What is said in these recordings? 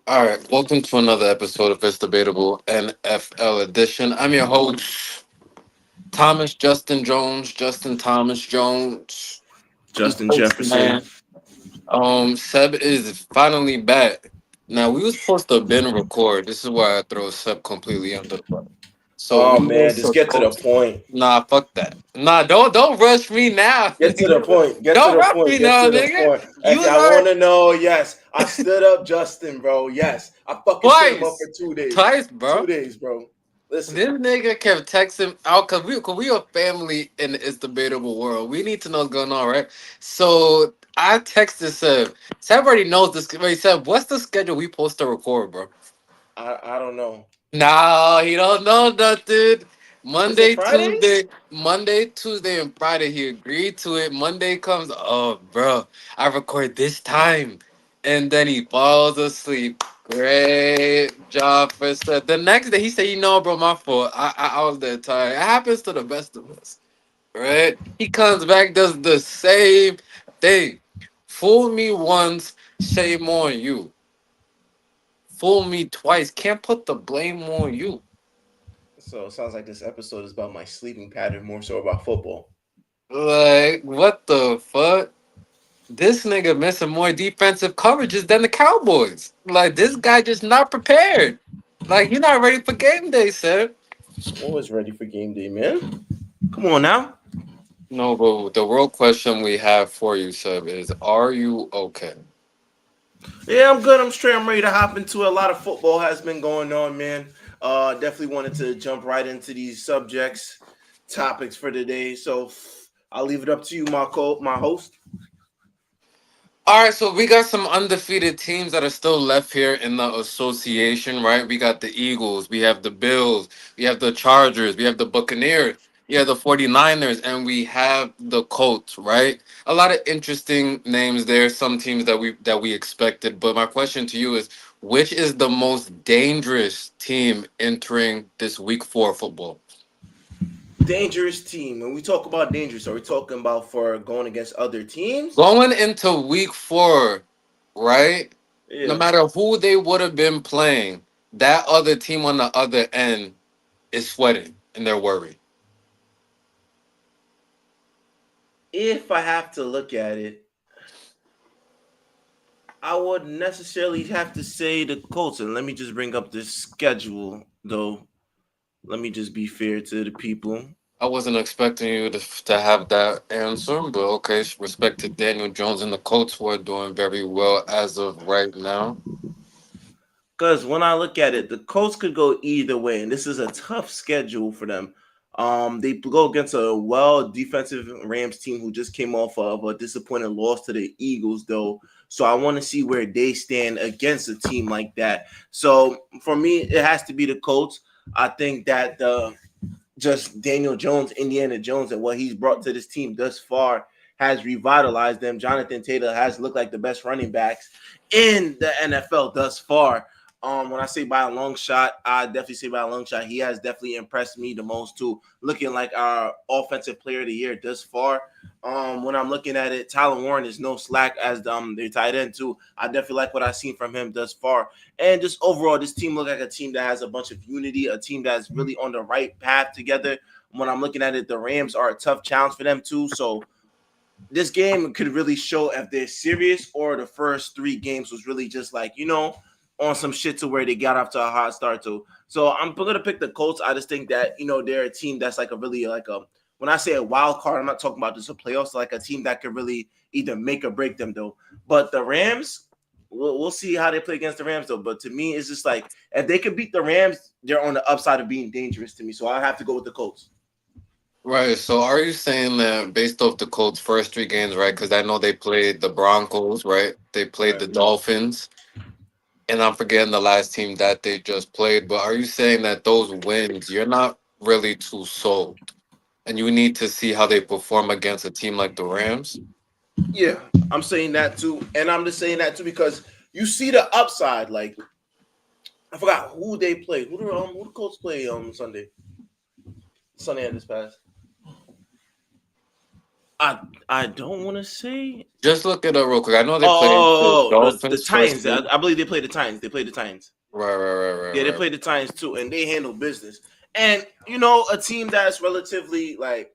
All right, welcome to another episode of It's Debatable NFL edition. I'm your host, Thomas Justin Jones, Justin Thomas Jones. I'm Justin close, Jefferson. man. Seb is finally back. Now we were supposed to been record. This is why I throw Seb completely under the bus. So Oh we were man, just get to the supposed. point. Nah, fuck that. Nah, don't rush me now. Get to the point. Get to Don't the rush point. me Get now, to the nigga. point. You If was y'all already want to know, yes, I stood up Justin, bro. Yes, I fucking stood him up for twice, 2 days. twice, Two bro. days, bro. Listen, This nigga kept texting out cause we a family in the It's Debatable world. We need to know what's going on, right? So I texted Seb. Seb already knows this. Wait, Seb, what's the schedule we supposed to record, bro? I don't know. No, he don't know nothing. Is it Monday, Fridays? Tuesday, and Friday. He agreed to it. Monday comes. Oh, bro, I record this time, and then he falls asleep. Great job for Seth. The next day, he said, "You know, bro, my fault. I was that tired. It happens to the best of us, right?" He comes back, does the same thing. Fool me once, shame on you. Fool me twice, can't put the blame on you. So it sounds like this episode is about my sleeping pattern more so about football. Like, what the fuck? This nigga missing more defensive coverages than the Cowboys. Like, this guy just not prepared. Like, you're not ready for game day, sir. Always ready for game day, man. Come on now. No, but the real question we have for you, Seb, is are you okay? Yeah, I'm good. I'm straight. I'm ready to hop into it. A lot of football has been going on, man. Definitely wanted to jump right into these subjects, topics for today. So I'll leave it up to you, my host. All right, so we got some undefeated teams that are still left here in the association, right? We got the Eagles, we have the Bills, we have the Chargers, we have the Buccaneers, we have the 49ers, and we have the Colts, right? A lot of interesting names there, some teams that we expected, but my question to you is which is the most dangerous team entering this week 4 football? Dangerous team. When we talk about dangerous, are we talking about for going against other teams? Going into week 4, right? No Yeah. matter who they would have been playing, that other team on the other end is sweating and they're worried. If I have to look at it, I would necessarily have to say the Colts. And let me just bring up this schedule, though. Let me just be fair to the people. I wasn't expecting you to have that answer, but okay, respect to Daniel Jones and the Colts who are doing very well as of right now. Because when I look at it, the Colts could go either way, and this is a tough schedule for them. They go against a well defensive Rams team who just came off of a disappointing loss to the Eagles, though. So I want to see where they stand against a team like that. So for me, it has to be the Colts. I think that just Daniel Jones, Indiana Jones, and what he's brought to this team thus far has revitalized them. Jonathan Taylor has looked like the best running backs in the NFL thus far. When I say by a long shot, I definitely say by a long shot. He has definitely impressed me the most too, looking like our offensive player of the year thus far. When I'm looking at it, Tyler Warren is no slack as their tight end too. I definitely like what I've seen from him thus far. And just overall, this team look like a team that has a bunch of unity, a team that's really on the right path together. When I'm looking at it, the Rams are a tough challenge for them too. So this game could really show if they're serious or the first three games was really just like, on some shit to where they got off to a hot start too. So I'm gonna pick the Colts. I just think that, they're a team that's like a really like a when I say a wild card, I'm not talking about just a playoffs, like a team that could really either make or break them though. But the Rams, we'll see how they play against the Rams though. But to me, it's just like if they could beat the Rams, they're on the upside of being dangerous to me. So I have to go with the Colts. Right. So are you saying that based off the Colts' first 3 games, right? Because I know they played the Broncos, right? They played Right. the Dolphins, and I'm forgetting the last team that they just played. But are you saying that those wins, you're not really too sold, and you need to see how they perform against a team like the Rams? Yeah, I'm saying that too, and I'm just saying that too because you see the upside. Like I forgot who they play. Who the Colts play on Sunday? Sunday at this past. I I don't want to say. Just look it up real quick. I know they played the The Dolphins first Titans. week. I believe they played the Titans. They played the Titans. Right, right, right, Yeah, they right, right. played the Titans too, and they handle business. And a team that's relatively like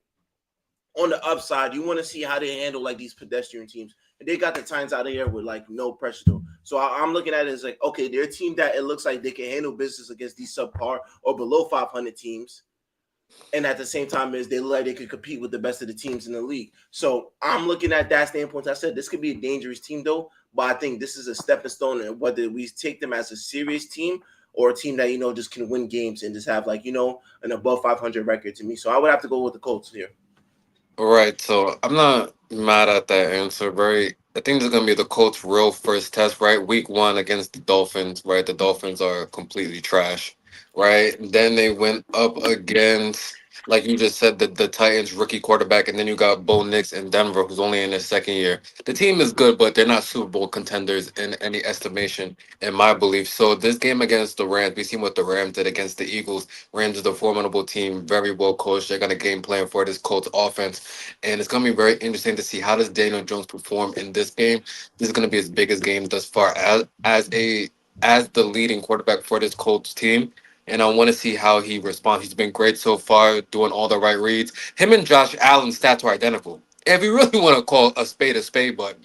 on the upside, you want to see how they handle like these pedestrian teams. And they got the Titans out of here with like no pressure to. So I'm looking at it as like, okay, they're a team that it looks like they can handle business against these subpar or below 500 teams, and at the same time is they look like they could compete with the best of the teams in the league. So I'm looking at that standpoint. I said this could be a dangerous team though, but I think this is a stepping stone, and whether we take them as a serious team or a team that just can win games and just have like an above 500 record to me. So I would have to go with the Colts here. Right, so I'm not mad at that answer, right? I think this is gonna be the Colts' real first test, right? Week one against the Dolphins, right? The Dolphins are completely trash, right? Then they went up against, like you just said, the Titans rookie quarterback, and then you got Bo Nix in Denver, who's only in his second year. The team is good, but they're not Super Bowl contenders in any estimation, in my belief. So this game against the Rams, we seen what the Rams did against the Eagles. Rams is a formidable team, very well coached. They're gonna game plan for this Colts offense, and it's going to be very interesting to see how does Daniel Jones perform in this game. This is going to be his biggest game thus far as the leading quarterback for this Colts team. And I want to see how he responds. He's been great so far, doing all the right reads. Him and Josh Allen's stats are identical. If you really want to call a spade, but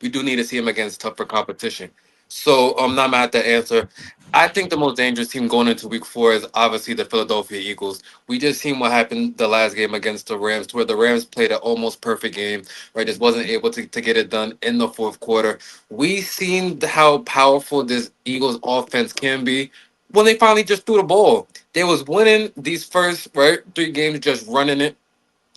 we do need to see him against tougher competition. So I'm not mad at that answer. I think the most dangerous team going into week four is obviously the Philadelphia Eagles. We just seen what happened the last game against the Rams, where the Rams played an almost perfect game, right? Just wasn't able to get it done in the fourth quarter. We seen how powerful this Eagles offense can be when they finally just threw the ball. They was winning these first right three games just running it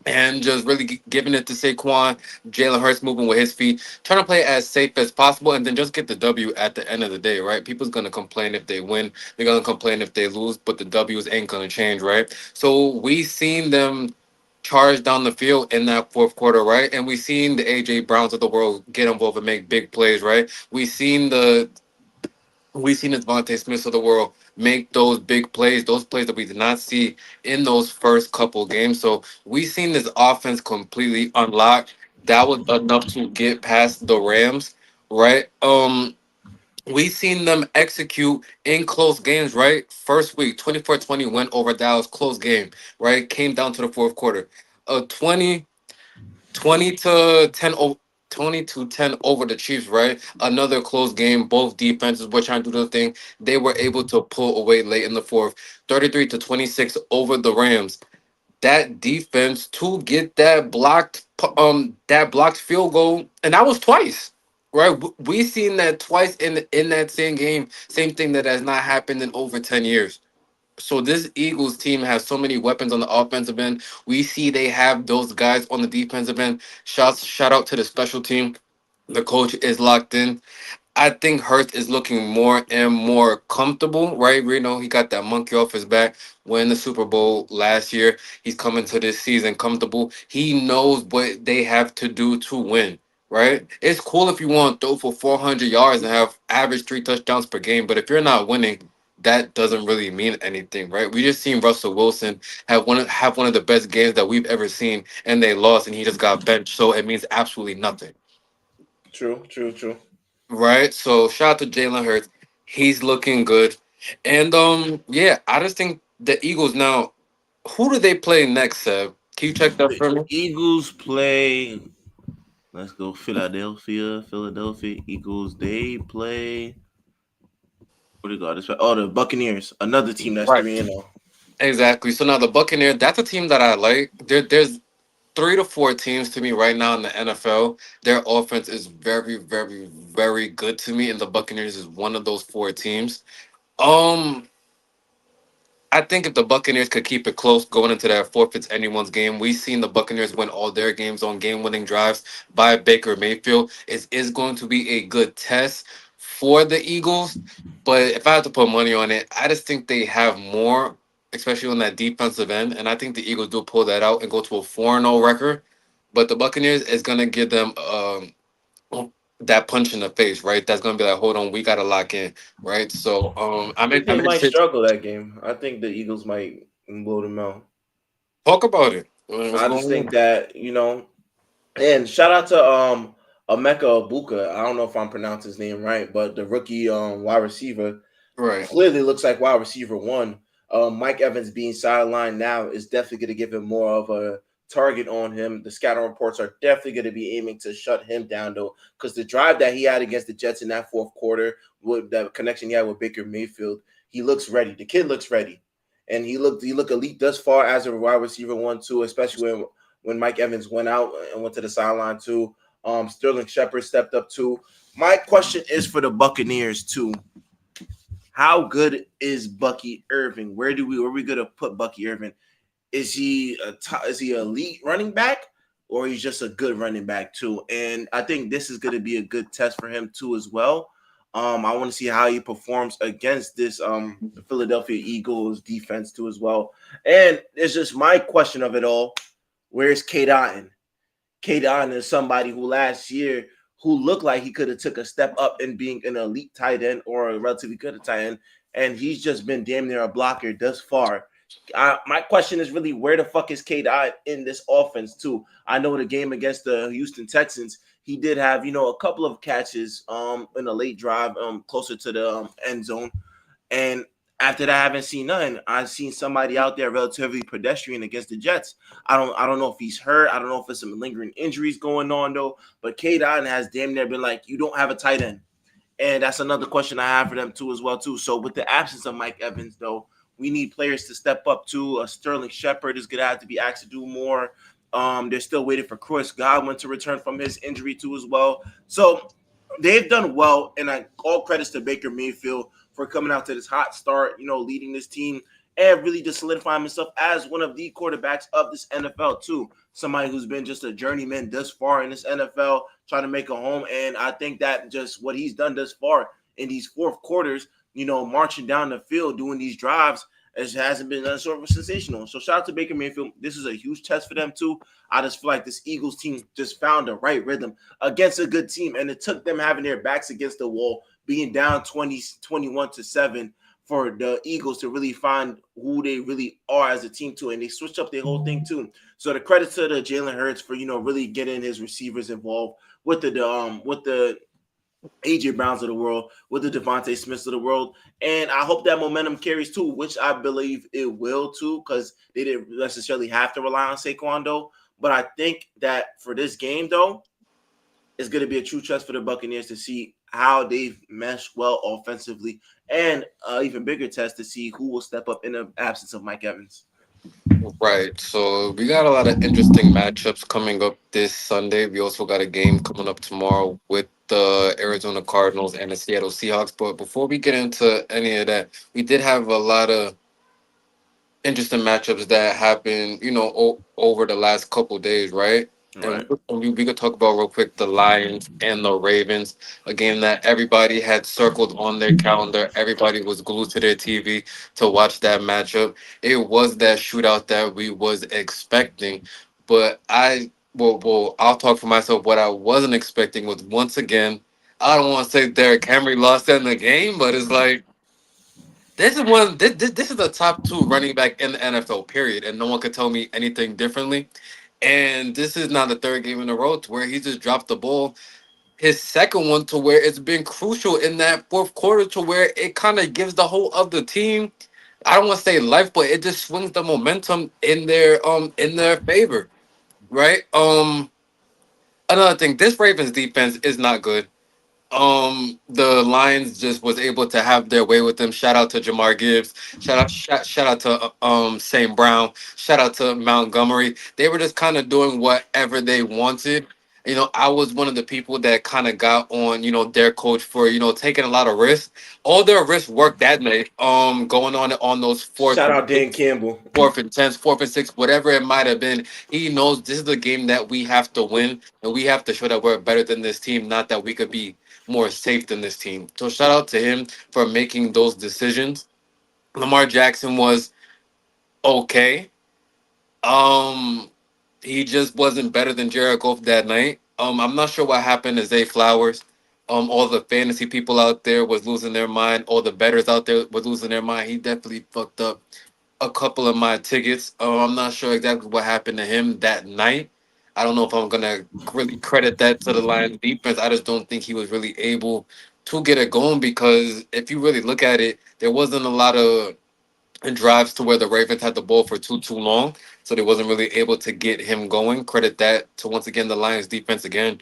and just really giving it to Saquon, Jalen Hurts moving with his feet, trying to play as safe as possible, and then just get the W at the end of the day, right? People's gonna complain if they win, they're gonna complain if they lose, but the W's ain't gonna change, right? So we seen them charge down the field in that fourth quarter, right? And we seen the AJ Browns of the world get involved and make big plays, right? We seen the Devontae Smiths of the world make those big plays, those plays that we did not see in those first couple games. So we seen this offense completely unlocked. That was enough to get past the Rams, right? We seen them execute in close games, right? First week, 24-20 went over Dallas, close game, right? Came down to the fourth quarter. 20 to 10 20 to 10 over the Chiefs, right? Another close game. Both defenses were trying to do the thing. They were able to pull away late in the fourth. 33 to 26 over the Rams. That defense to get that blocked field goal, and that was twice. Right? We seen that twice in that same game. Same thing that has not happened in over 10 years. So this Eagles team has so many weapons on the offensive end. We see they have those guys on the defensive end. Shout out to the special team. The coach is locked in. I think Hurst is looking more and more comfortable, right? We know he got that monkey off his back, win the Super Bowl last year. He's coming to this season comfortable. He knows what they have to do to win, right? It's cool if you want to throw for 400 yards and have average 3 touchdowns per game, but if you're not winning, that doesn't really mean anything, right? We just seen Russell Wilson have one of the best games that we've ever seen, and they lost, and he just got benched. So it means absolutely nothing. True, true, true. Right. So shout out to Jalen Hurts. He's looking good. And yeah, I just think the Eagles now, who do they play next, Seb? Can you check that The for me? Eagles play. Let's go Philadelphia. Philadelphia Eagles. They play. What do you got? Oh, the Buccaneers. Another team that's Right. 3-0. Exactly. So now the Buccaneers, that's a team that I like. There's 3 to 4 teams to me right now in the NFL. Their offense is very, very, very good to me, and the Buccaneers is one of those 4 teams. Um, I think if the Buccaneers could keep it close going into that forfeits anyone's game, we've seen the Buccaneers win all their games on game-winning drives by Baker Mayfield. It is going to be a good test for the Eagles, but if I had to put money on it, I just think they have more, especially on that defensive end, and I think the Eagles do pull that out and go to a 4-0 record. But the Buccaneers is going to give them that punch in the face, right? That's going to be like, hold on, we got to lock in, right? So I think they I'm might interested. struggle that game. I think the Eagles might blow them out. Talk about it. What's I just going think on? that And shout out to Emeka Abuka. I don't know if I'm pronouncing his name right, but the rookie wide receiver Right. clearly looks like wide receiver one. Mike Evans being sidelined now is definitely going to give him more of a target on him. The scouting reports are definitely going to be aiming to shut him down, though, because the drive that he had against the Jets in that fourth quarter, with that connection he had with Baker Mayfield, he looks ready. The kid looks ready, and he looked elite thus far as a wide receiver one too, especially when Mike Evans went out and went to the sideline too. Sterling Shepard stepped up too. My question is for the Buccaneers too. How good is Bucky Irving? Where are we gonna put Bucky Irving? Is he elite running back, or he's just a good running back too? And I think this is gonna be a good test for him too as well. I want to see how he performs against this Philadelphia Eagles defense too as well. And it's just my question of it all: where's Kate Otten? Kadon is somebody who last year who looked like he could have took a step up in being an elite tight end or a relatively good tight end, and he's just been damn near a blocker thus far. My question is really where the fuck is Kadon in this offense too? I know the game against the Houston Texans, he did have a couple of catches in a late drive closer to the end zone, and after that, I haven't seen nothing. I've seen somebody out there relatively pedestrian against the Jets. I don't know if he's hurt. I don't know if there's some lingering injuries going on though. But K. Dotton has damn near been like, you don't have a tight end. And that's another question I have for them too as well too. So with the absence of Mike Evans though, we need players to step up too. Sterling Shepard is gonna have to be asked to do more. They're still waiting for Chris Godwin to return from his injury too as well. So they've done well, and all credits to Baker Mayfield for coming out to this hot start, leading this team and really just solidifying himself as one of the quarterbacks of this NFL too. Somebody who's been just a journeyman thus far in this NFL, trying to make a home. And I think that just what he's done thus far in these fourth quarters, marching down the field, doing these drives, it hasn't been sort of sensational. So shout out to Baker Mayfield. This is a huge test for them too. I just feel like this Eagles team just found the right rhythm against a good team, and it took them having their backs against the wall, being down 21-7 for the Eagles to really find who they really are as a team too, and they switched up their whole thing too. So the credit to the Jalen Hurts for really getting his receivers involved with the AJ Browns of the world, with the Devontae Smiths of the world. And I hope that momentum carries too, which I believe it will too, because they didn't necessarily have to rely on Saquon though. But I think that for this game though, it's going to be a true test for the Buccaneers to see how they've meshed well offensively, and even bigger test to see who will step up in the absence of Mike Evans. Right. So we got a lot of interesting matchups coming up this Sunday. We also got a game coming up tomorrow with the Arizona Cardinals and the Seattle Seahawks. But before we get into any of that, we did have a lot of interesting matchups that happened, over the last couple days, right? And Right. we could talk about real quick the Lions and the Ravens, a game that everybody had circled on their calendar. Everybody was glued to their TV to watch that matchup. It was that shootout that we was expecting, but I'll talk for myself. What I wasn't expecting was once again, I don't want to say Derrick Henry lost in the game, but it's like this is one. This is the top two running back in the NFL. Period, and no one could tell me anything differently. And this is now the third game in a row to where he just dropped the ball. His second one to where it's been crucial in that fourth quarter to where it kind of gives the whole other team. I don't want to say life, but it just swings the momentum in their favor, right? Another thing, this Ravens defense is not good. The Lions just was able to have their way with them. Shout out to Jamar Gibbs. Shout out to St. Brown. Shout out to Montgomery. They were just kind of doing whatever they wanted. I was one of the people that kind of got on, their coach for, taking a lot of risks. All their risks worked that night. Going on those Shout out Dan Campbell. fourth and tens, fourth and six, whatever it might have been. He knows this is the game that we have to win, and we have to show that we're better than this team, not that we could be more safe than this team. So shout out to him for making those decisions. Lamar Jackson was okay. Um, he just wasn't better than Jared Goff that night. I'm not sure what happened to Zay Flowers. All the fantasy people out there was losing their mind. All the bettors out there was losing their mind. He definitely fucked up a couple of my tickets. I'm not sure exactly what happened to him that night. I don't know if I'm gonna really credit that to the Lions defense. I just don't think he was really able to get it going because if you really look at it, there wasn't a lot of drives to where the Ravens had the ball for too long, so they wasn't really able to get him going. Credit that to once again the Lions defense again.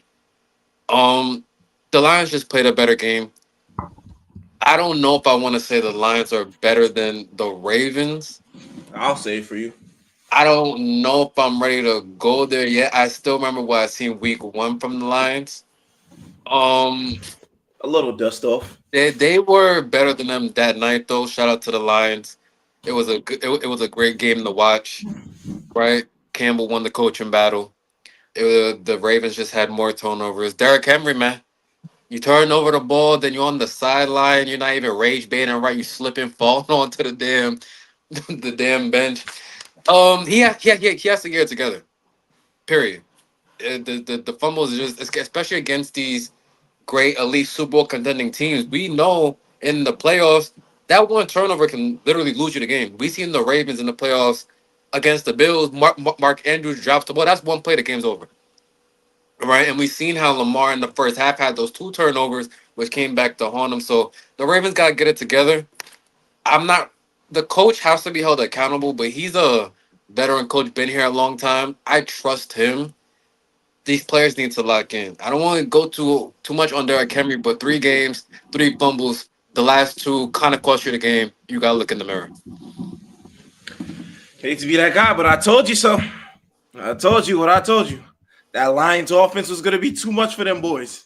Um, the Lions just played a better game. I don't know if I want to say the Lions are better than the Ravens. I'll say it for you. I don't know if I'm ready to go there yet. I still remember what I seen week one from the Lions. Um, A little dust off. they were better than them that night though. Shout out to the Lions. It was a it was a great game to watch. Right, Campbell won the coaching battle. The Ravens just had more turnovers. Derrick Henry, man, you turn over the ball, then you're on the sideline. You're not even rage baiting right. You slipping, falling onto the damn the damn bench. He has to get it together. Period. The fumbles is just especially against these great elite Super Bowl contending teams. We know in the playoffs that one turnover can literally lose you the game. We seen the Ravens in the playoffs against the Bills. Mark Andrews drops the ball. That's one play. The game's over. Right, and we seen how Lamar in the first half had those two turnovers, which came back to haunt him. So the Ravens got to get it together. I'm not. The coach has to be held accountable, but he's a veteran coach, been here a long time. I trust him. These players need to lock in. I don't want to go too much on Derrick Henry, but 3 games, 3 fumbles. The last two kind of cost you the game. You got to look in the mirror. Hate to be that guy, but I told you so. I told you what I told you. That Lions offense was going to be too much for them boys.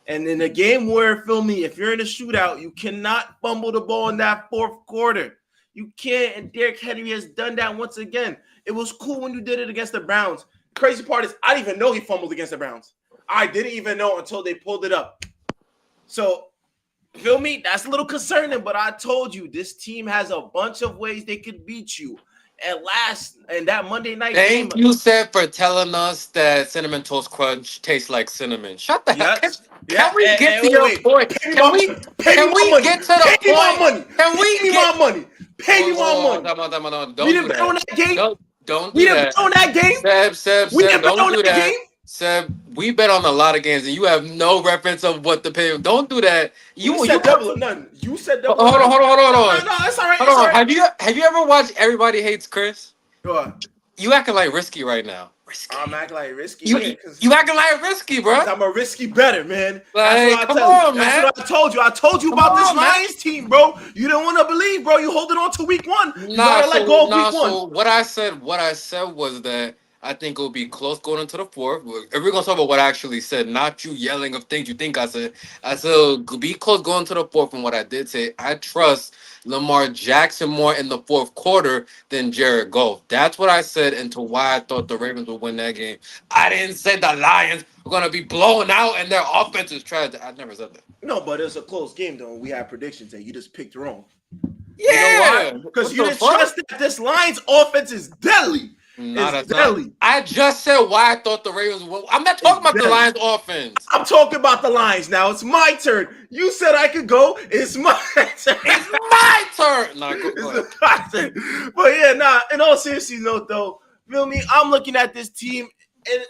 And in a game where, feel me, if you're in a shootout, you cannot fumble the ball in that fourth quarter. You can't, and Derrick Henry has done that once again. It was cool when you did it against the Browns. The crazy part is I didn't even know he fumbled against the Browns. I didn't even know until they pulled it up. So, feel me? That's a little concerning, but I told you this team has a bunch of ways they could beat you. And that Monday night game, Thank you, Seth, for telling us that cinnamon toast crunch tastes like cinnamon. Shut the hell. yes, Can yeah, we get to your wait. point? Pay me Can my we money. get to Pay the me my point? money. Can Pay we me get? my money. Pay me my Oh, money. We don't do didn't bet on that. that game. Don't We do didn't that. bet on that game. We Seb, didn't bet don't on do that that. game. Seb, we bet on a lot of games, and you have no reference of what to pay. Don't do that. We You said double or none. You said double or hold on, none. hold on, hold on, hold No, on. no, it's all right. Hold It's all on. right. Have you ever watched Everybody Hates Chris? Go You acting like risky right now. I'm Risky. acting like risky, You yeah, you acting like risky, bro. because I'm a risky better, man. That's what Like, I come tell you. on, That's man. what I told you. I told you Come about this on, man. Lions team, bro. You don't want to believe, bro. You holding on to week one. You gotta let go of Nah. week one. So what I said was that I think it'll be close going into the fourth. If we're gonna talk about what I actually said, not you yelling of things you think I said it'll be close going to the fourth. From what I did say, I trust Lamar Jackson more in the fourth quarter than Jared Goff. That's what I said, and to why I thought the Ravens would win that game. I didn't say the Lions were gonna be blown out and their offense is trash. I never said that. No, but it's a close game though. We had predictions and you just picked wrong. You know why? Yeah. Because What you the didn't fuck? trust that this Lions offense is deadly. Nah, It's that's not. deadly. I just said why I thought the Ravens would. I'm not It's talking about the deadly. Lions offense. I'm talking about the Lions now. It's my turn. You said I could go. It's my turn. It's my turn. Nah, go ahead. It's my turn. But yeah, nah. In all seriousness, note though, feel me? I'm looking at this team, and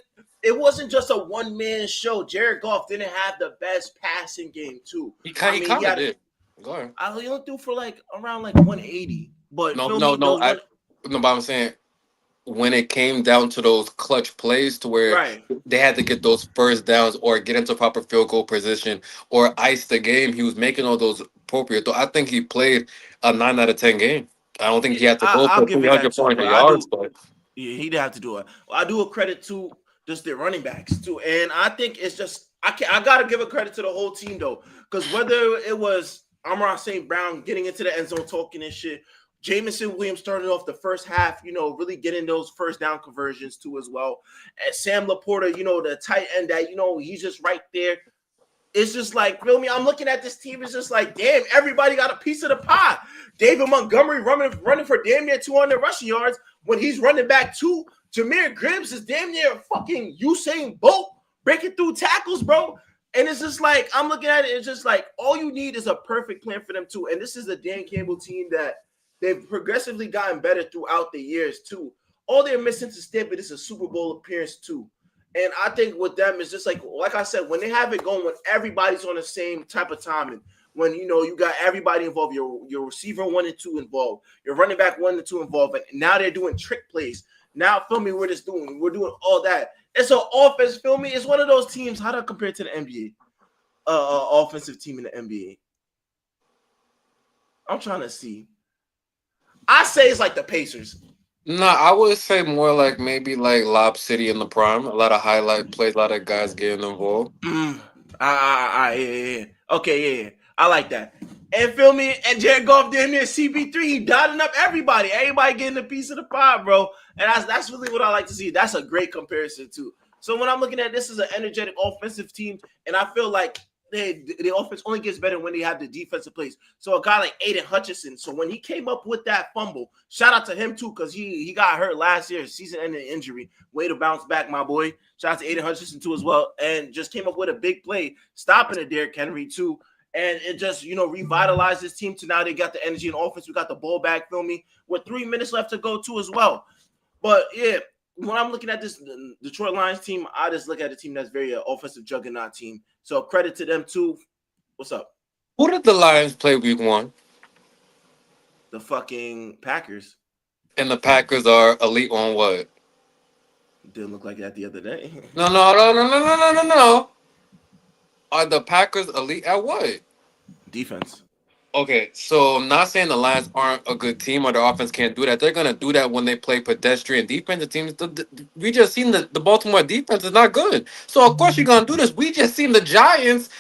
it wasn't just a one man show. Jared Goff didn't have the best passing game too. He I kind mean, he of had. did. Go ahead. I only threw for like around like 180. But No, feel no, me? no. Those one. No, but I'm saying when it came down to those clutch plays to where Right. they had to get those first downs or get into proper field goal position or ice the game, he was making all those appropriate. So I think he played a 9 out of 10 game. I don't think Yeah, he had to go I'll for give you that 300, too. 400 But I do. yards, but Yeah, he'd have to do it. I do a credit to just the running backs too, and I think it's just I gotta give a credit to the whole team though, because whether it was Amon St. Brown getting into the end zone talking and shit, Jamison Williams started off the first half, really getting those first down conversions too as well, and Sam Laporta, the tight end that he's just right there. It's just like, feel me? I'm looking at this team. It's just like, damn, everybody got a piece of the pie. David Montgomery running for damn near 200 rushing yards when he's running back too. Jameer Gibbs is damn near fucking Usain Bolt breaking through tackles, bro. And it's just like, I'm looking at it. It's just like, all you need is a perfect plan for them too. And this is the Dan Campbell team that they've progressively gotten better throughout the years too. All they're missing to step it is a Super Bowl appearance too. And I think with them, it's just like I said, when they have it going, when everybody's on the same type of timing, when you got everybody involved, your receiver 1 and 2 involved, your running back 1 and 2 involved, and now they're doing trick plays. Now, feel me, we're doing all that. It's an offense, feel me. It's one of those teams. How do I compare it to the NBA? Offensive team in the NBA. I'm trying to see. I say it's like the Pacers. No, I would say more like maybe like Lob City in the prime. A lot of highlight plays, a lot of guys getting involved. Mm. Yeah. Okay, yeah. I like that. And feel me, and Jared Goff damn near CB3, he dotting up everybody. Everybody getting a piece of the pie, bro. And that's really what I like to see. That's a great comparison too. So when I'm looking at this as an energetic offensive team, and I feel like the offense only gets better when they have the defensive plays. So a guy like Aiden Hutchinson, so when he came up with that fumble, shout out to him too, because he got hurt last year, season-ending injury. Way to bounce back, my boy. Shout out to Aiden Hutchinson too as well, and just came up with a big play, stopping a Derrick Henry too. And it just, revitalized this team to now they got the energy and offense. We got the ball back, feel me, with 3 minutes left to go too as well. But yeah, when I'm looking at this Detroit Lions team, I just look at a team that's very offensive juggernaut team. So credit to them too. What's up? Who did the Lions play week one? The fucking Packers. And the Packers are elite on what? Didn't look like that the other day. No, no, no, no, no, no, no, no, no. Are the Packers elite at what? Defense. Okay, so I'm not saying the Lions aren't a good team or their offense can't do that. They're gonna do that when they play pedestrian defensive teams. We just seen the Baltimore defense is not good. So of course you're gonna do this. We just seen the Giants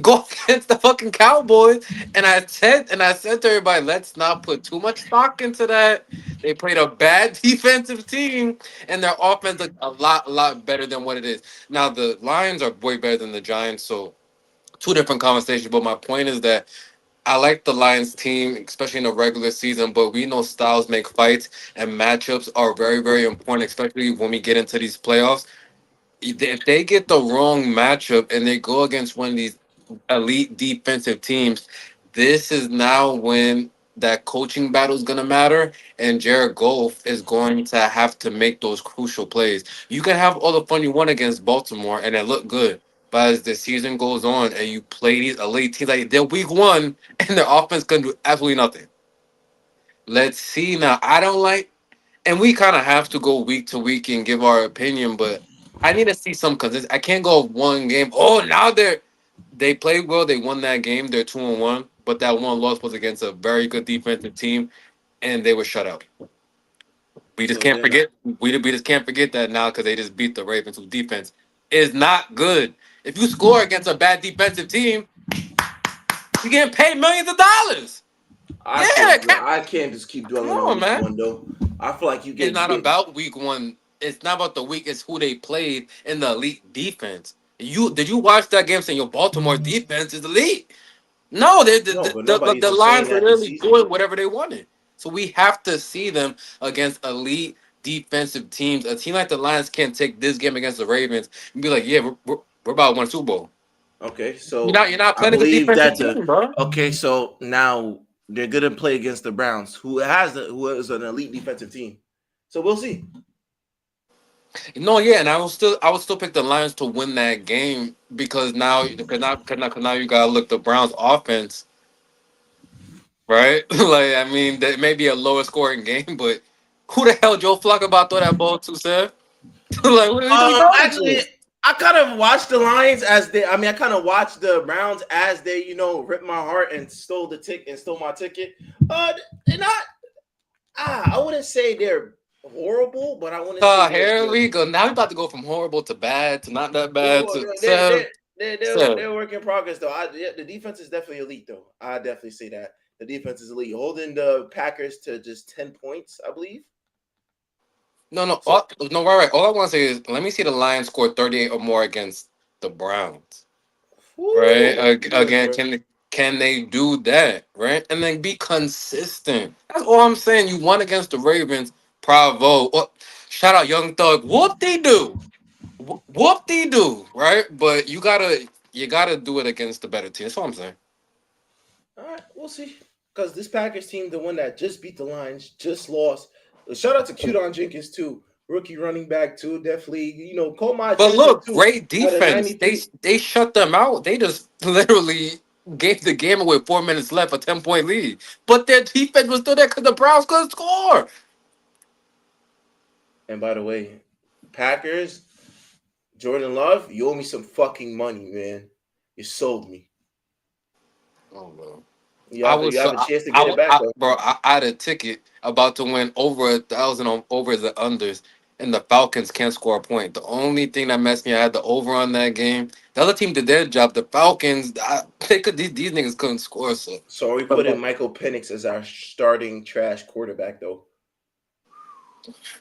go against the fucking Cowboys. And I said to everybody, let's not put too much stock into that. They played a bad defensive team and their offense looked a lot better than what it is. Now the Lions are way better than the Giants, so two different conversations. But my point is that I like the Lions team, especially in the regular season, but we know styles make fights and matchups are very, very important, especially when we get into these playoffs. If they get the wrong matchup and they go against one of these elite defensive teams, this is now when that coaching battle is going to matter, and Jared Goff is going to have to make those crucial plays. You can have all the fun you want against Baltimore, and it look good. But as the season goes on and you play these elite teams, like they're week one, and their offense can do absolutely nothing. Let's see now. I don't like, and we kind of have to go week to week and give our opinion, but I need to see some consistency. I can't go one game. Oh, now they played well. They won that game. They're 2-1, but that one loss was against a very good defensive team, and they were shut out. We just So can't they're not. forget. We just can't forget that now because they just beat the Ravens, whose defense is not good. If you score against a bad defensive team, you getting paid millions of dollars. Yeah, I can't just keep come dwelling on on, week man. one though. I feel like It's not about week one. It's not about the week. It's who they played in the elite defense. You watch that game saying your Baltimore defense is elite? No, no, but the nobody's saying Lions were that this literally season. doing whatever they wanted. So we have to see them against elite defensive teams. A team like the Lions can't take this game against the Ravens and be like, yeah, we're about to win a Super Bowl. Okay, You're so not I playing a good believe defensive that team, bro. okay, so now they're gonna play against the Browns, who is an elite defensive team. So we'll see. No, yeah, and I would still pick the Lions to win that game because now you gotta look the Browns offense, right? Like I mean, that may be a lower scoring game, but who the hell Joe Flacco about to throw that ball to, Seth? Like what are we talking Actually, to? I kind of watched the Lions as they. I mean, I kind of watched the Browns as they, ripped my heart and stole my ticket. They're not. I wouldn't say they're horrible, but I wouldn't say they're Here good. we go. Now we about to go from horrible to bad to not that bad Well, to they're Seth. they're they're they're, Seth. they're a work in progress though. Yeah, the defense is definitely elite though. I definitely say that the defense is elite, holding the Packers to just 10 points, I believe. No, no, So, no. Right, right. All I want to say is let me see the Lions score 38 or more against the Browns. Right? whoo, good, Again, bro. can they do that? Right? And then be consistent. That's all I'm saying. You won against the Ravens. Bravo. Oh, shout out Young Thug. Whoop de do. Whoop de do. Right? But you gotta do it against the better team. That's all I'm saying. All right, we'll see. Because this Packers team, the one that just beat the Lions, just lost. Shout out to Qdon Jenkins too. rookie running back too. Definitely, caught my But attention look, too. great At a defense. They 93. they shut them out. They just literally gave the game away 4 minutes left, a 10 point lead. But their defense was still there because the Browns couldn't score. And by the way, Packers, Jordan Love, you owe me some fucking money, man. You sold me. Oh well. You I have you was have so a chance to get it back I though. bro. I had a ticket about to win over 1,000 on over the unders, and the Falcons can't score a point. The only thing that messed me, I had the over on that game. The other team did their job. The Falcons, they could these niggas couldn't score. So, So are we putting Michael Penix as our starting trash quarterback though?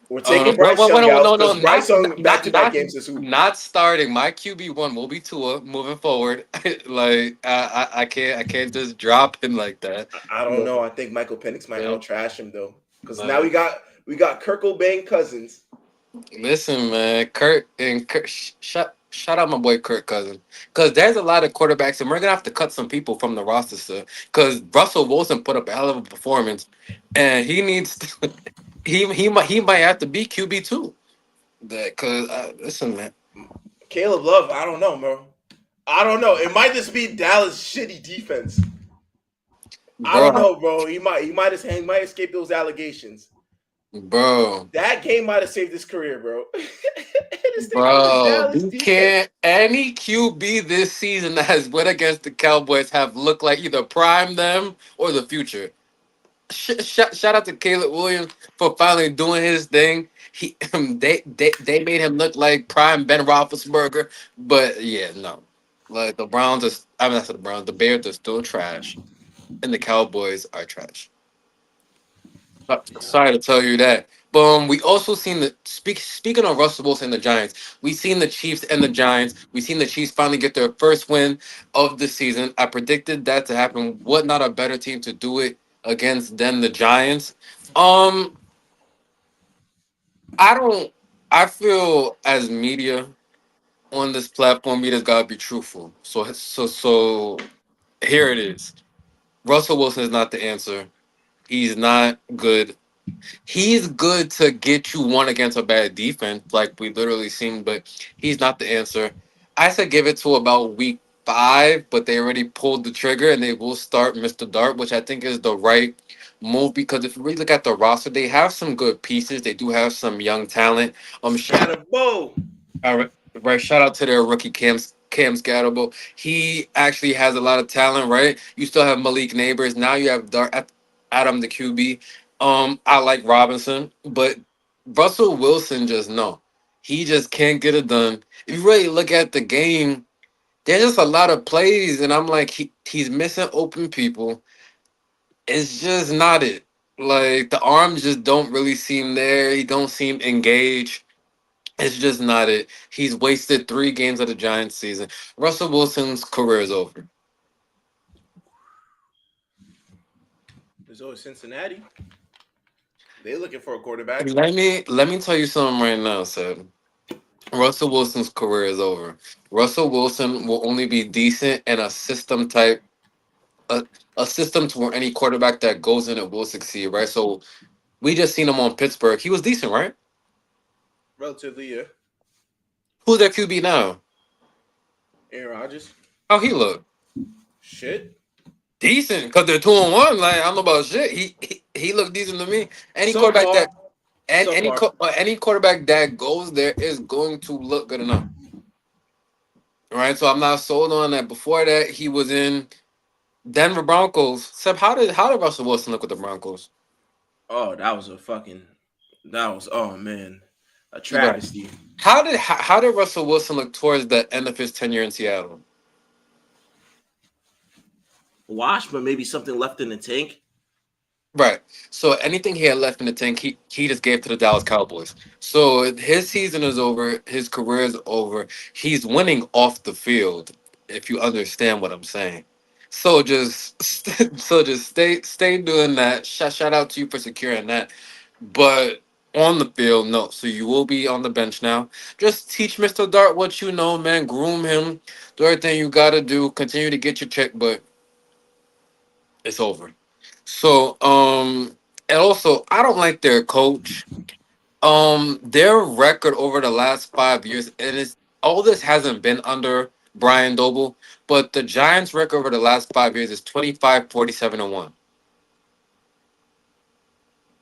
We're taking Bryce Young well, out no, no, because Bryce Young back to back games this week. not starting. My QB1 will be Tua moving forward. Like I can't just drop him like that. I don't know. I think Michael Penix might Yeah, out trash him though, because now we like, got we got Kirk Cobain Cousins. listen, man, Kurt, shout out my boy Kirk Cousin, because there's a lot of quarterbacks, and we're gonna have to cut some people from the roster, sir. Because Russell Wilson put up a hell of a performance, and he needs he might have to be QB2. That because listen, man, Caleb Love, I don't know, bro. I don't know. It might just be Dallas' shitty defense. I don't bro, know, bro. He might escape those allegations. bro. That game might have saved his career, bro. This thing with this Bro, Dallas you defense. can't. Any QB this season that has went against the Cowboys have looked like either prime them or the future. Shout out to Caleb Williams for finally doing his thing. He they made him look like prime Ben Roethlisberger, but yeah, no. Like the Browns are. I mean, that's the Browns. The Bears are still trash, and the Cowboys are trash. Sorry to tell you that. But we also seen speaking of Russell Wilson and the Giants, we seen the Chiefs and the Giants. We seen the Chiefs finally get their first win of the season. I predicted that to happen. What not a better team to do it against than the Giants? Um, I don't. I feel as media on this platform, media's gotta be truthful. So here it is. Russell Wilson is not the answer. He's not good. He's good to get you one against a bad defense, like we literally seen, but he's not the answer. I said give it to about week 5, but they already pulled the trigger and they will start Mr. Dart, which I think is the right move because if you really look at the roster, they have some good pieces. They do have some young talent. Shout Scatterbo. all right, right. Shout out to their rookie Cam Scatterbo. He actually has a lot of talent, right? You still have Malik Neighbors. Now you have Adam the QB. I like Robinson, but Russell Wilson just no. He just can't get it done. If you really look at the game, there's just a lot of plays, and I'm like, he's missing open people. It's just not it. Like the arms just don't really seem there. He don't seem engaged. It's just not it. He's wasted 3 games of the Giants season. Russell Wilson's career is over. There's always Cincinnati. They're looking for a quarterback. Let me tell you something right now, sir. Russell Wilson's career is over. Russell Wilson will only be decent in a system type, a, a system to where any quarterback that goes in it will succeed, right? So we just seen him on Pittsburgh. He was decent, right? Relatively, yeah. Who's their QB now? Aaron Rodgers. How he look? Shit. Decent, because they're 2-1. Like I don't know about shit. He looked decent to me. Any quarterback Subpar. that and Subpar. any quarterback that goes there is going to look good enough. Right? So I'm not sold on that. Before that, he was in Denver Broncos. Seb, how did Russell Wilson look with the Broncos? Oh, that was a fucking. That was oh man, a Right. travesty. How did Russell Wilson look towards the end of his tenure in Seattle? Wash, but maybe something left in the tank. Right. So anything he had left in the tank, he just gave to the Dallas Cowboys. So his season is over. His career is over. He's winning off the field. If you understand what I'm saying. So just so just stay doing that. Shout out to you for securing that. But on the field, no. So you will be on the bench now. Just teach Mr. Dart what you know, man. Groom him. Do everything you gotta do. Continue to get your check, but it's over. So, and also, I don't like their coach. Their record over the last 5 years, and it's all this hasn't been under Brian Doble, but the Giants' record over the last 5 years is 25, 47, and 1.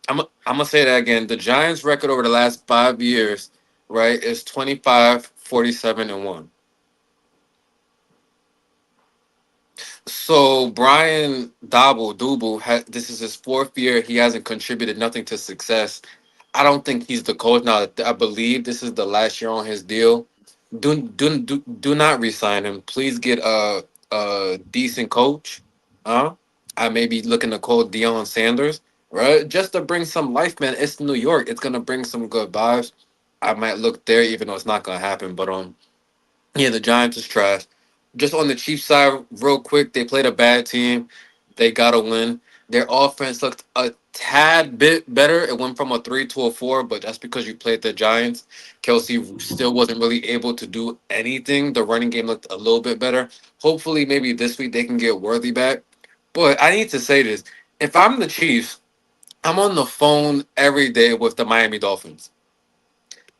I'm gonna say that again. The Giants' record over the last 5 years, right, is 25, 47, and 1. So Brian this is his fourth year. He hasn't contributed nothing to success. I don't think he's the coach now. I believe this is the last year on his deal. Do not resign him. Please get a decent coach. Huh? I may be looking to call Deion Sanders, right? Just to bring some life, man. It's New York. It's gonna bring some good vibes. I might look there, even though it's not gonna happen. But yeah, the Giants is trash. Just on the Chiefs side, real quick, they played a bad team. They got a win. Their offense looked a tad bit better. It went from a 3 to a 4, but that's because you played the Giants. Kelsey still wasn't really able to do anything. The running game looked a little bit better. Hopefully, maybe this week they can get Worthy back. But I need to say this. If I'm the Chiefs, I'm on the phone every day with the Miami Dolphins.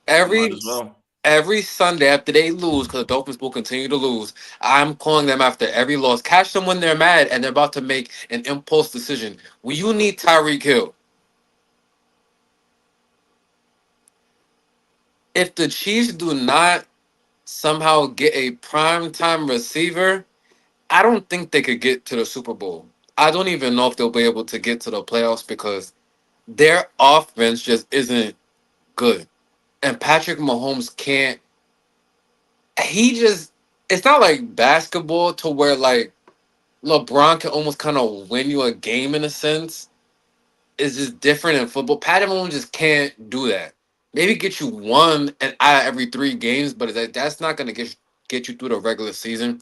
Might Every as well. every Sunday after they lose, because the Dolphins will continue to lose, I'm calling them after every loss. Catch them when they're mad and they're about to make an impulse decision. When you need Tyreek Hill, if the Chiefs do not somehow get a primetime receiver, I don't think they could get to the Super Bowl. I don't even know if they'll be able to get to the playoffs because their offense just isn't good. And Patrick Mahomes can't. He just. It's not like basketball to where like LeBron can almost kind of win you a game in a sense. It's just different in football. Pat Mahomes just can't do that. Maybe get you one and out of every 3 games, but that's not gonna get you through the regular season.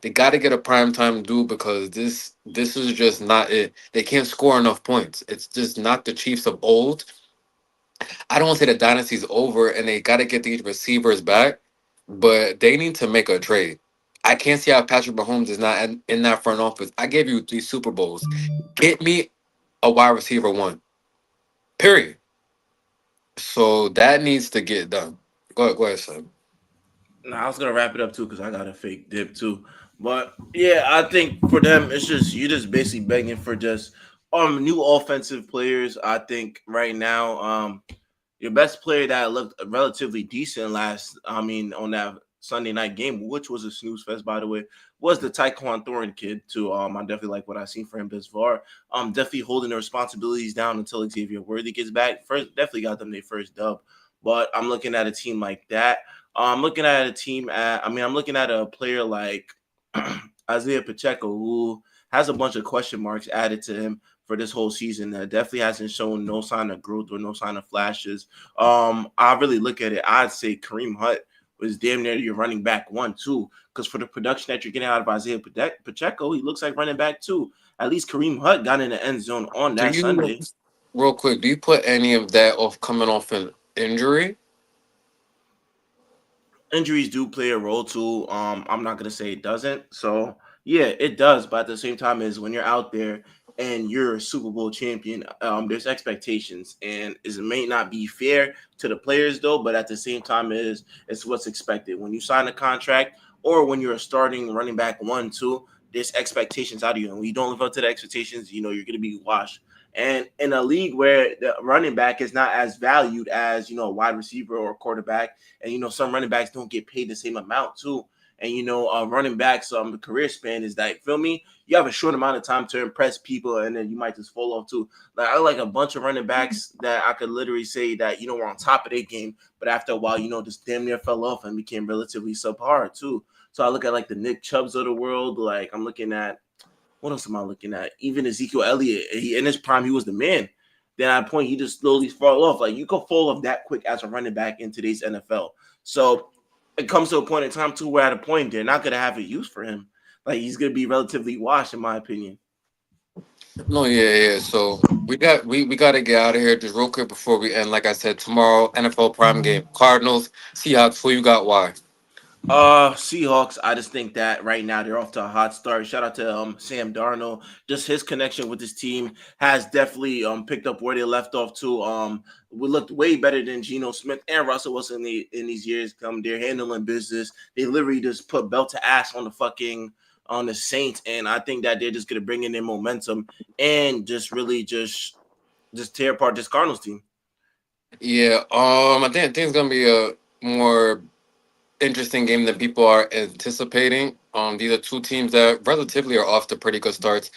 They got to get a prime time dude because this is just not it. They can't score enough points. It's just not the Chiefs of old. I don't want to say the dynasty's over, and they got to get these receivers back, but they need to make a trade. I can't see how Patrick Mahomes is not in that front office. I gave you 3 Super Bowls. Get me a wide receiver one. Period. So that needs to get done. Go ahead, son. Nah, I was gonna wrap it up too because I got a fake dip too. But yeah, I think for them it's just you just basically begging for just new offensive players. I think right now your best player that looked relatively decent on that Sunday night game, which was a snooze fest by the way, was the Tyquan Thornton kid too. I definitely like what I seen for him thus far. Definitely holding the responsibilities down until Xavier Worthy gets back. First, definitely got them their first dub. But I'm looking at a team like that. I'm looking at a team at. I mean, I'm looking at a player like Isaiah Pacheco, who has a bunch of question marks added to him for this whole season. That definitely hasn't shown no sign of growth or no sign of flashes. I really look at it. I'd say Kareem Hunt was damn near your running back one too, because for the production that you're getting out of Isaiah Pacheco, he looks like running back two. At least Kareem Hunt got in the end zone on Do that you Sunday. real quick? Do you put any of that off coming off an injury? Injuries do play a role too. I'm not gonna say it doesn't. So yeah, it does. But at the same time, is when you're out there and you're a Super Bowl champion, there's expectations, and it may not be fair to the players though. But at the same time, it's what's expected when you sign a contract or when you're a starting running back one two. There's expectations out of you, and when you don't live up to the expectations, you're gonna be washed. And in a league where the running back is not as valued as a wide receiver or a quarterback, and some running backs don't get paid the same amount too. And running backs career span is like, feel me, you have a short amount of time to impress people, and then you might just fall off too. Like I like a bunch of running backs that I could literally say that were on top of their game, but after a while, just damn near fell off and became relatively subpar too. So I look at like the Nick Chubbs of the world. Like I'm looking at what else am I looking at? Even Ezekiel Elliott, in his prime, he was the man. Then at a point, he just slowly fall off. Like you could fall off that quick as a running back in today's NFL. So it comes to a point in time too where at a point they're not gonna have a use for him. Like he's gonna be relatively washed, in my opinion. No, yeah. So we got to get out of here just real quick before we end. Like I said, tomorrow NFL prime game, Cardinals, Seahawks. Who you got? Why? Seahawks. I just think that right now they're off to a hot start. Shout out to Sam Darnold. Just his connection with his team has definitely picked up where they left off to. We looked way better than Geno Smith and Russell Wilson in these years. They're handling business. They literally just put belt to ass on the fucking on the Saints, and I think that they're just gonna bring in their momentum and just really just tear apart this Cardinals team. Yeah, I think it's gonna be a more interesting game than people are anticipating. These are two teams that relatively are off to pretty good starts.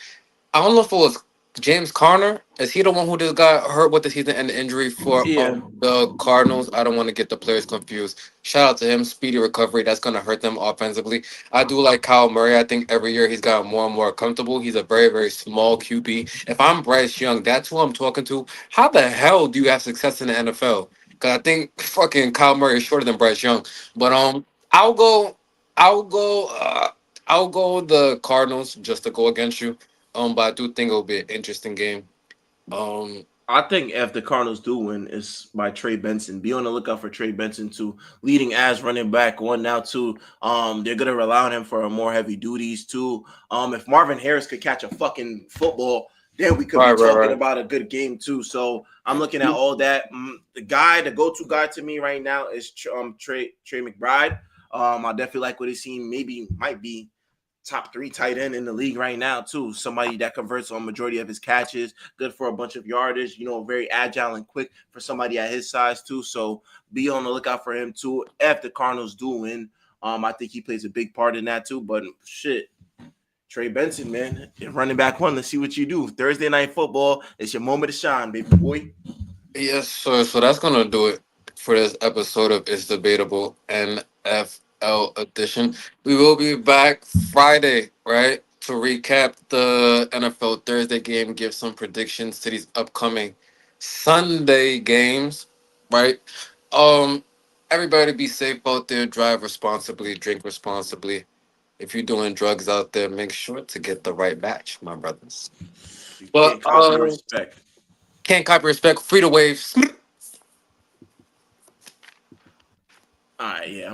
I don't know if it was James Conner. Is he the one who just got hurt with the season and injury for Yeah, the Cardinals? I don't want to get the players confused. Shout out to him, speedy recovery. That's gonna hurt them offensively. I do like Kyle Murray. I think every year he's gotten more and more comfortable. He's a very very small QB. If I'm Bryce Young, that's who I'm talking to. How the hell do you have success in the NFL? Because I think fucking Kyle Murray is shorter than Bryce Young. But I'll go. I'll go. I'll go the Cardinals just to go against you. But I do think it'll be an interesting game. Um, I think if the Cardinals do win, it's by Trey Benson. Be on the lookout for Trey Benson too, leading as running back one now too. They're gonna rely on him for more heavy duties too. If Marvin Harris could catch a fucking football, then we could be right, talking right, about a good game too. So I'm looking at right. all that. The go-to guy to me right now is Trey McBride. I definitely like what he's seen. Maybe might be top three tight end in the league right now, too. Somebody that converts on majority of his catches, good for a bunch of yardage, very agile and quick for somebody at his size, too. So be on the lookout for him, too. If the Cardinals do win, I think he plays a big part in that, too. But shit, Trey Benson, man, running back one. Let's see what you do. Thursday night football. It's your moment to shine, baby boy. Yes, sir. So that's gonna do it for this episode of It's Debatable NFL edition. We will be back Friday, right, to recap the NFL Thursday game, give some predictions to these upcoming Sunday games, right? Um, Everybody be safe out there. Drive responsibly. Drink responsibly. If you're doing drugs out there, make sure to get the right batch, my brothers. You But can't copy respect. can't copy respect. Free the waves. All right, yeah.